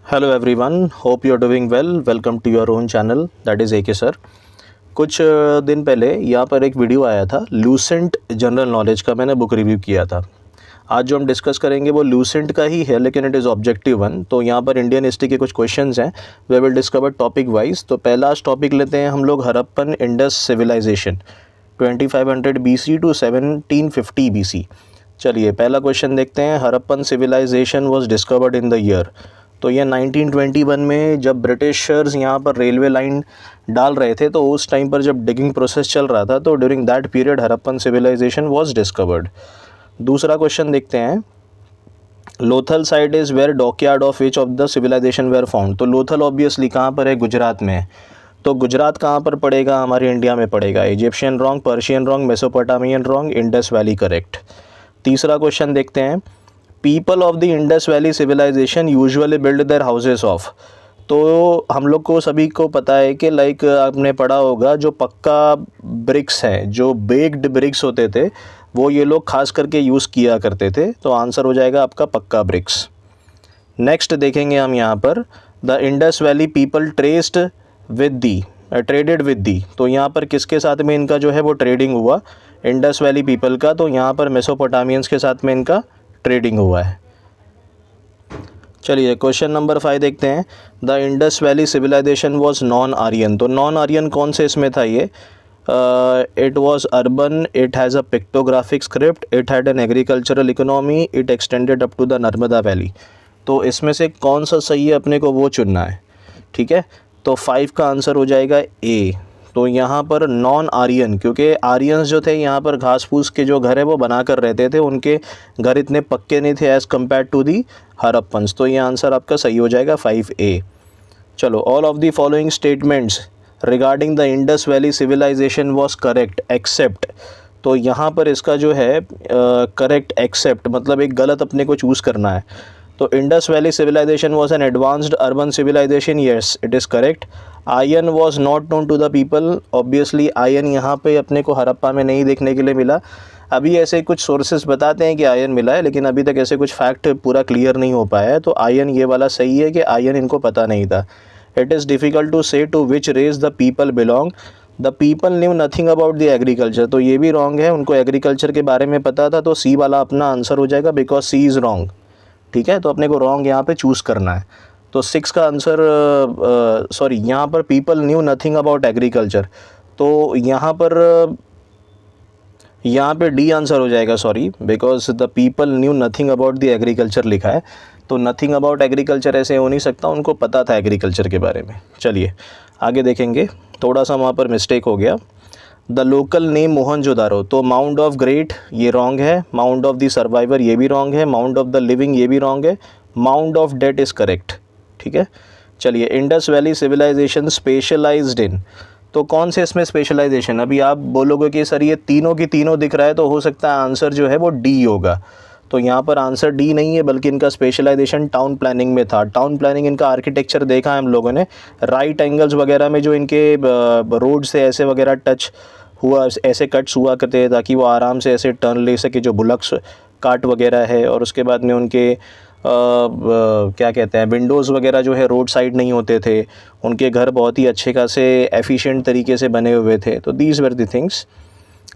Hello everyone, hope you are doing well. Welcome to your own channel, that is AK sir. कुछ दिन पहले यहाँ पर एक वीडियो आया था लूसेंट जनरल नॉलेज का, मैंने बुक रिव्यू किया था। आज जो हम डिस्कस करेंगे वो लूसेंट का ही है, लेकिन इट इज़ ऑब्जेक्टिव वन। तो यहाँ पर इंडियन हिस्ट्री के कुछ क्वेश्चंस हैं, we will discover topic wise. तो पहला टॉपिक लेते हैं हम लोग, Harappan Indus civilisation 2500 BC to 1750 BC। चलिए पहला क्वेश्चन देखते हैं। Harappan civilisation was discovered in the year. तो ये 1921 में जब ब्रिटिशर्स यहाँ पर रेलवे लाइन डाल रहे थे, तो उस टाइम पर जब डिगिंग प्रोसेस चल रहा था, तो during that period Harappan civilisation was discovered. दूसरा क्वेश्चन देखते हैं। Lothal site is where dockyard of which of the civilisation were found. तो लोथल ऑब्वियसली कहाँ पर है? गुजरात में है। तो गुजरात कहाँ पर पड़ेगा? हमारे इंडिया में पड़ेगा। Egyptian wrong, Persian wrong, Mesopotamian wrong, Indus valley correct. तीसरा क्वेश्चन देखते हैं। People of the Indus valley civilisation usually build their houses of. तो हम लोग को सभी को पता है कि लाइक आपने पढ़ा होगा, जो पक्का ब्रिक्स हैं, जो बेक्ड ब्रिक्स होते थे, वो ये लोग खास करके यूज़ किया करते थे। तो आंसर हो जाएगा आपका पक्का ब्रिक्स। नेक्स्ट देखेंगे हम यहाँ पर, the Indus valley people traded with the. तो यहाँ पर किसके साथ में इनका जो है वो ट्रेडिंग हुआ? इंडस वैली पीपल का। तो यहाँ पर मेसोपोटामियंस के साथ में इनका ट्रेडिंग हुआ है। चलिए क्वेश्चन नंबर 5 देखते हैं। The Indus valley civilisation was non Aryan. तो नॉन आर्यन कौन से इसमें था ये? It was urban, it has a pictographic script, it had an agricultural economy, it extended up to the Narmada valley. तो इसमें से कौन सा सही है अपने को वो चुनना है, ठीक है। तो 5 का आंसर हो जाएगा ए। तो यहाँ पर नॉन आर्यन, क्योंकि आर्यंस जो थे यहाँ पर घास फूस के जो घर है वो बना कर रहते थे, उनके घर इतने पक्के नहीं थे as compare to the Harappans. तो ये आंसर आपका सही हो जाएगा 5A। चलो, all of the following statements regarding the Indus valley civilisation was correct except. तो यहाँ पर इसका जो है करेक्ट एक्सेप्ट मतलब एक गलत अपने को चूज़ करना है। तो Indus valley civilisation was an advanced urban civilisation, yes it is correct. Iron was not known to the people, obviously iron यहाँ पे अपने को हड़प्पा में नहीं देखने के लिए मिला। अभी ऐसे कुछ सोर्सेस बताते हैं कि आयन मिला है, लेकिन अभी तक ऐसे कुछ फैक्ट पूरा क्लियर नहीं हो पाया है। तो आयन ये वाला सही है कि आयन इनको पता नहीं था। It is difficult to say to which race the people belong. The people knew nothing about the agriculture. तो ये भी रॉन्ग है, उनको एग्रीकल्चर के बारे में पता था। तो सी वाला अपना आंसर हो जाएगा, बिकॉज सी इज़ रॉन्ग, ठीक है। तो अपने को रॉन्ग यहाँ पे चूज़ करना है। तो 6 का आंसर सॉरी, यहाँ पर people knew nothing about agriculture. तो यहाँ पे डी आंसर हो जाएगा, sorry, because the people knew nothing about the agriculture लिखा है। तो नथिंग अबाउट एग्रीकल्चर ऐसे हो नहीं सकता, उनको पता था एग्रीकल्चर के बारे में। चलिए आगे देखेंगे, थोड़ा सा वहाँ पर मिस्टेक हो गया। The local name Mohenjodaro. तो माउंट ऑफ ग्रेट ये रॉन्ग है, माउंट ऑफ द सर्वाइवर ये भी रॉन्ग है, माउंट ऑफ द लिविंग ये भी रॉन्ग है, mount of that is correct, ठीक है। चलिए, इंडस वैली सिविलाइजेशन स्पेशलाइज्ड इन। तो कौन से इसमें स्पेशलाइजेशन? अभी आप बोलोगे कि सर ये तीनों की तीनों दिख रहा है, तो हो सकता है आंसर जो है वो डी होगा। तो यहाँ पर आंसर डी नहीं है, बल्कि इनका स्पेशलाइजेशन टाउन प्लानिंग में था। टाउन प्लानिंग, इनका आर्किटेक्चर देखा है हम लोगों ने, राइट एंगल्स वगैरह में जो इनके रोड से ऐसे वगैरह टच हुआ, ऐसे कट्स हुआ करते थे ताकि वो आराम से ऐसे टर्न ले सके, जो बुलक्स काट वगैरह है। और उसके बाद में उनके क्या कहते हैं, विंडोज़ वगैरह जो है रोड साइड नहीं होते थे। उनके घर बहुत ही अच्छे खासे एफिशिएंट तरीके से बने हुए थे। तो दीज वर द थिंग्स।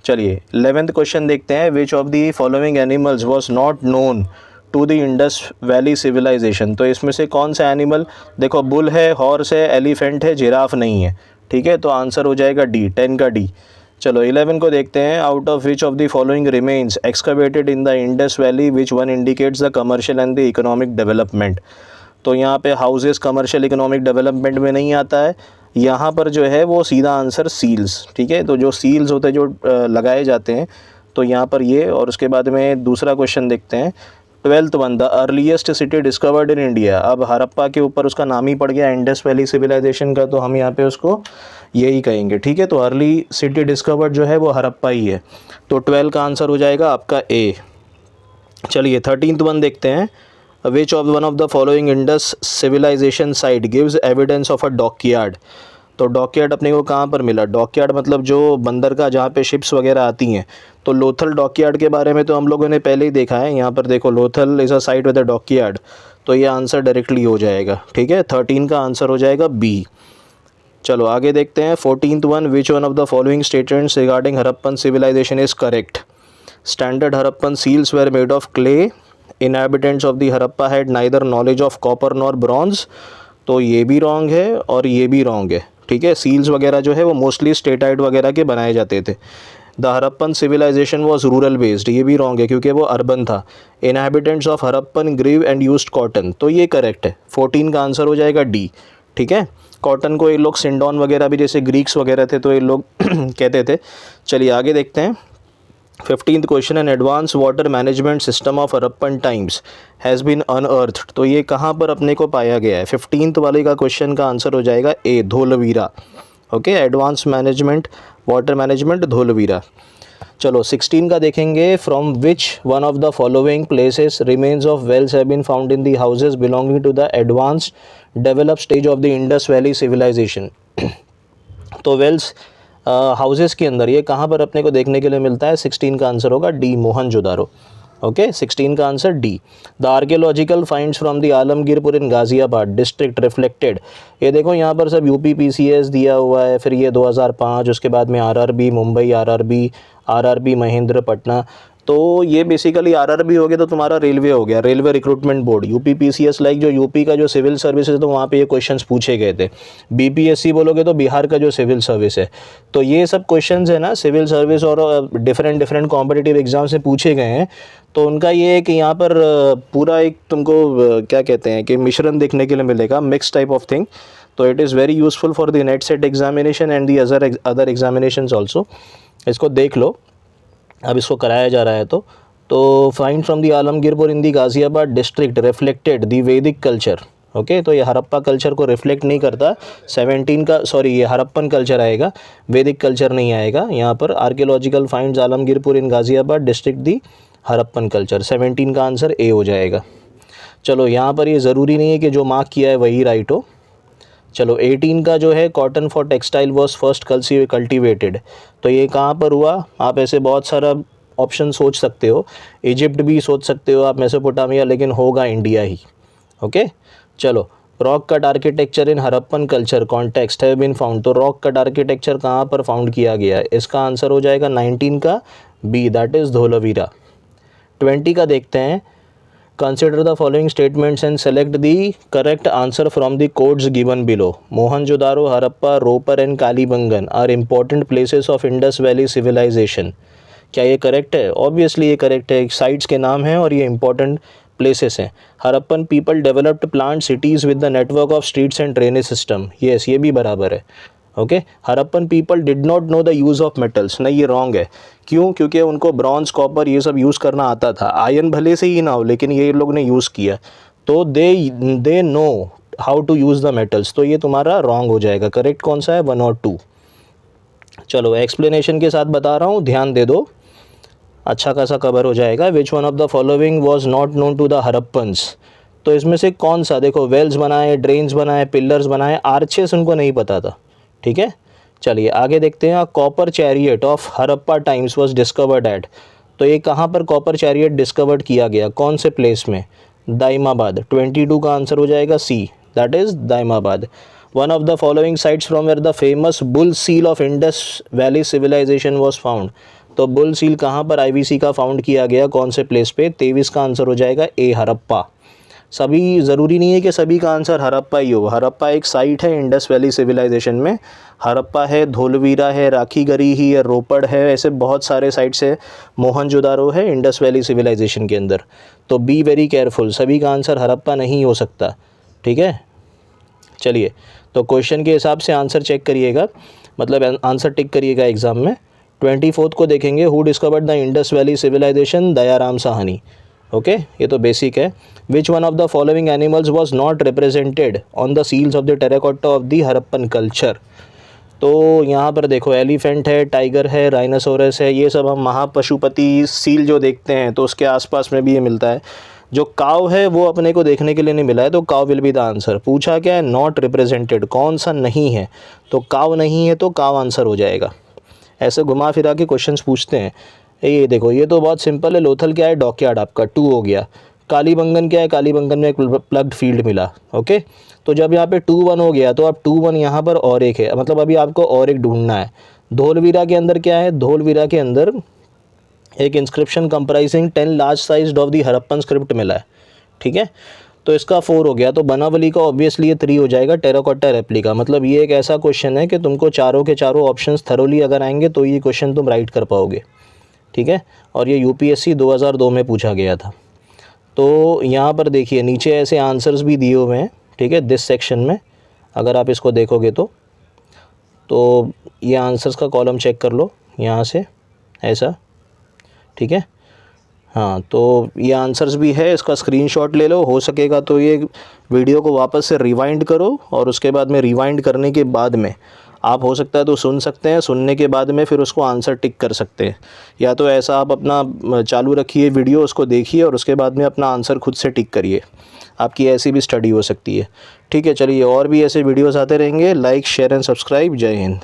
चलिए 11th क्वेश्चन देखते हैं। Which of the following animals was not known to the Indus valley civilisation. तो इसमें से कौन सा एनिमल? देखो, बुल है, हॉर्स है, एलिफेंट है, जिराफ नहीं है, ठीक है। तो आंसर हो जाएगा डी, 10 का डी। चलो 11 को देखते हैं। Out of which of the following remains excavated in the Indus valley which one indicates the commercial and the economic development. तो यहाँ पे हाउसेस कमर्शियल इकोनॉमिक डेवलपमेंट में नहीं आता है। यहाँ पर जो है वो सीधा आंसर सील्स, ठीक है। तो जो सील्स होते हैं जो लगाए जाते हैं, तो यहाँ पर ये। और उसके बाद में दूसरा क्वेश्चन देखते हैं। 12th one, the earliest city discovered in India. अब हड़प्पा के ऊपर उसका नाम ही पड़ गया इंडस वैली सिविलाइजेशन का, तो हम यहाँ पे उसको यही कहेंगे, ठीक है। तो अर्ली सिटी डिस्कवर्ड जो है वो हड़प्पा ही है। तो 12 का आंसर हो जाएगा आपका ए। चलिए 13th वन देखते हैं। Which of one of the following Indus civilisation site gives evidence of a dockyard. तो डॉकयार्ड अपने को कहाँ पर मिला? डॉकयार्ड मतलब जो बंदरगाह जहाँ पे शिप्स वगैरह आती हैं। तो लोथल डॉकयार्ड के बारे में तो हम लोगों ने पहले ही देखा है। यहाँ पर देखो, Lothal is a site with a dockyard. तो ये आंसर डायरेक्टली हो जाएगा, ठीक है। 13 का आंसर हो जाएगा बी। चलो आगे देखते हैं 14th one, which one of the following statements regarding Harappan civilisation is correct. Standard Harappan seals were made of clay, inhabitants of the Harappa had neither knowledge of copper nor bronze. तो ये भी रॉन्ग है और ये भी रॉन्ग है, ठीक है। सील्स वगैरह जो है वो मोस्टली स्टेटाइट वगैरह के बनाए जाते थे। The Harappan civilisation was rural based, ये भी रॉन्ग है क्योंकि वो अर्बन था। Inhabitants of Harappan grew and used cotton, तो ये करेक्ट है। 14 का आंसर हो जाएगा डी, ठीक है। कॉटन को ये लोग सिंडॉन वगैरह भी, जैसे ग्रीक्स वगैरह थे तो ये लोग कहते थे। चलिए आगे देखते हैं 15th question, an advance water management system of Harappan times has been unearthed. तो ये कहाँ पर अपने को पाया गया है? 15th वाले का क्वेश्चन का आंसर हो जाएगा A, Dholavira. Okay, advance management water management Dholavira. चलो 16 का देखेंगे, from which one of the following places remains of wells have been found in the houses belonging to the advanced develop stage of the Indus valley civilisation. तो wells houses के अंदर ये कहाँ पर अपने को देखने के लिए मिलता है? 16 का आंसर होगा डी, मोहनजोदारो। ओके, 16 का answer D. The archaeological finds from the Alamgirpur in Ghaziabad district reflected. ये देखो यहाँ पर सब यूपी पीसीएस दिया हुआ है, फिर ये 2005, उसके बाद में आरआरबी मुंबई, आरआरबी महेंद्र पटना। तो ये बेसिकली आरआरबी हो गया तो तुम्हारा रेलवे हो गया, railway recruitment board. UP PCS like जो यूपी का जो सिविल सर्विस है तो वहाँ पे ये क्वेश्चंस पूछे गए थे। बीपीएससी बोलोगे तो बिहार का जो सिविल सर्विस है। तो ये सब क्वेश्चंस है ना सिविल सर्विस और डिफरेंट कॉम्पिटिटिव एग्जाम से पूछे गए हैं। तो उनका ये है कि यहाँ पर पूरा एक तुमको क्या कहते हैं कि मिश्रण देखने के लिए मिलेगा, मिक्स टाइप ऑफ थिंग। तो it is very useful for the net set examination and the other examinations also. इसको देख लो, अब इसको कराया जा रहा है। तो find from the Alamgirpur in the Ghaziabad district reflected the वैदिक कल्चर। ओके, तो ये हरप्पा कल्चर को रिफ्लेक्ट नहीं करता। 17 का सॉरी ये हरप्पन कल्चर आएगा, वैदिक कल्चर नहीं आएगा यहाँ पर। आर्कियोलॉजिकल फाइंड्स आलमगीरपुर इन गाजियाबाद डिस्ट्रिक्ट दी हरप्पन कल्चर, 17 का आंसर ए हो जाएगा। चलो यहाँ पर ये ज़रूरी नहीं है कि जो मार्क किया है वही राइट हो। चलो 18 का जो है, cotton for textile was first cultivated. तो ये कहाँ पर हुआ? आप ऐसे बहुत सारा ऑप्शन सोच सकते हो, इजिप्ट भी सोच सकते हो आप, मेसोपोटामिया, लेकिन होगा इंडिया ही। ओके, चलो rock cut architecture in Harappan culture context have been found. तो रॉक कट आर्किटेक्चर कहाँ पर फाउंड किया गया है? इसका आंसर हो जाएगा 19 का बी, दैट इज़ धोलावीरा। 20 का देखते हैं, consider the following statements and select the correct answer from the codes given below. Mohenjodaro, Harappa, Ropar and Kalibangan are important places of Indus valley civilisation. क्या ये करेक्ट है? ऑब्वियसली ये करेक्ट है, साइट्स के नाम हैं और ये इंपॉर्टेंट प्लेसेस हैं। Harappan people developed plant cities with the network of streets and drainage system. Yes, ये भी बराबर है। Okay, Harappan people did not know the use of metals. नहीं, ये रॉन्ग है। क्यों? क्योंकि उनको ब्रॉन्ज, कॉपर ये सब यूज़ करना आता था। आयरन भले से ही ना हो, लेकिन ये लोग ने यूज़ किया, तो they know how to use the metals. तो ये तुम्हारा रॉन्ग हो जाएगा। करेक्ट कौन सा है? 1 और 2। चलो एक्सप्लेनेशन के साथ बता रहा हूँ, ध्यान दे दो, अच्छा खासा कवर हो जाएगा। Which one of the following was not known to the Harappans. तो इसमें से कौन सा? देखो, वेल्स बनाए, ड्रेन्स बनाए, पिलर्स बनाए, आर्चेस उनको नहीं पता था। ठीक है, चलिए आगे देखते हैं। Copper chariot of Harappa times was discovered at. तो ये कहाँ पर कॉपर चैरियट डिस्कवर्ड किया गया? कौन से प्लेस में? दाइमाबाद। 22 का आंसर हो जाएगा C, that is Daimabad. One of the following sites from where the famous bull seal of Indus valley civilisation was found. तो बुल सील कहाँ पर IBC का फाउंड किया गया? कौन से प्लेस पे? 23 का आंसर हो जाएगा ए, हरप्पा। सभी ज़रूरी नहीं है कि सभी का आंसर हरप्पा ही हो। हरप्पा एक साइट है इंडस वैली सिविलाइजेशन में। हरप्पा है, धोलवीरा है, राखीगढ़ी ही है, रोपड़ है, ऐसे बहुत सारे साइट्स है। मोहनजोदारो है इंडस वैली सिविलाइजेशन के अंदर। तो बी वेरी केयरफुल, सभी का आंसर हरप्पा नहीं हो सकता। ठीक है, चलिए तो क्वेश्चन के हिसाब से आंसर चेक करिएगा, मतलब आंसर टिक करिएगा एग्जाम में। 24 को देखेंगे, who discovered the Indus valley civilisation? Dayaram Sahni. Okay, ये तो बेसिक है। Which one of the following animals was not represented on the seals of the terracotta of the Harappan culture? तो यहाँ पर देखो, एलिफेंट है, टाइगर है, राइनोसोरस है, ये सब हम महापशुपति सील जो देखते हैं तो उसके आसपास में भी ये मिलता है। जो काव है वो अपने को देखने के लिए नहीं मिला है, तो काव विल बी द आंसर। पूछा क्या है? नॉट रिप्रेजेंटेड, कौन सा नहीं है? तो काव नहीं है, तो काव आंसर हो जाएगा। ऐसे घुमा फिरा के क्वेश्चंस पूछते हैं। ये देखो, ये तो बहुत सिंपल है। लोथल क्या है? डॉकयार्ड आपका 2 हो गया। कालीबंगन क्या है, कालीबंगन में एक प्लग्ड फील्ड मिला। ओके, तो जब यहाँ पे 2 1 हो गया तो अब 2 1 यहाँ पर और एक है, मतलब अभी आपको और एक ढूंढना है। धोलवीरा के अंदर क्या है, धोलवीरा के अंदर एक inscription comprising 10 large sized of the Harappan script मिला है। ठीक है, तो इसका 4 हो गया। तो बनावली का ऑब्वियसली ये 3 हो जाएगा, टेराकोटा रेप्लिका। मतलब ये एक ऐसा क्वेश्चन है कि तुमको चारों के चारों ऑप्शंस थरोली अगर आएंगे तो ये क्वेश्चन तुम राइट कर पाओगे। ठीक है, और ये यूपीएससी 2002 में पूछा गया था। तो यहाँ पर देखिए नीचे ऐसे आंसर्स भी दिए हुए हैं। ठीक है, दिस सेक्शन में अगर आप इसको देखोगे तो ये आंसर्स का कॉलम चेक कर लो यहाँ से ऐसा। ठीक है, हाँ, तो ये आंसर्स भी है, इसका स्क्रीनशॉट ले लो। हो सकेगा तो ये वीडियो को वापस से रिवाइंड करो और उसके बाद में रिवाइंड करने के बाद में आप हो सकता है तो सुन सकते हैं, सुनने के बाद में फिर उसको आंसर टिक कर सकते हैं। या तो ऐसा आप अपना चालू रखिए वीडियो, उसको देखिए और उसके बाद में अपना आंसर खुद से टिक करिए। आपकी ऐसी भी स्टडी हो सकती है। ठीक है, चलिए और भी ऐसे वीडियोज़ आते रहेंगे। Like share and subscribe. जय हिंद।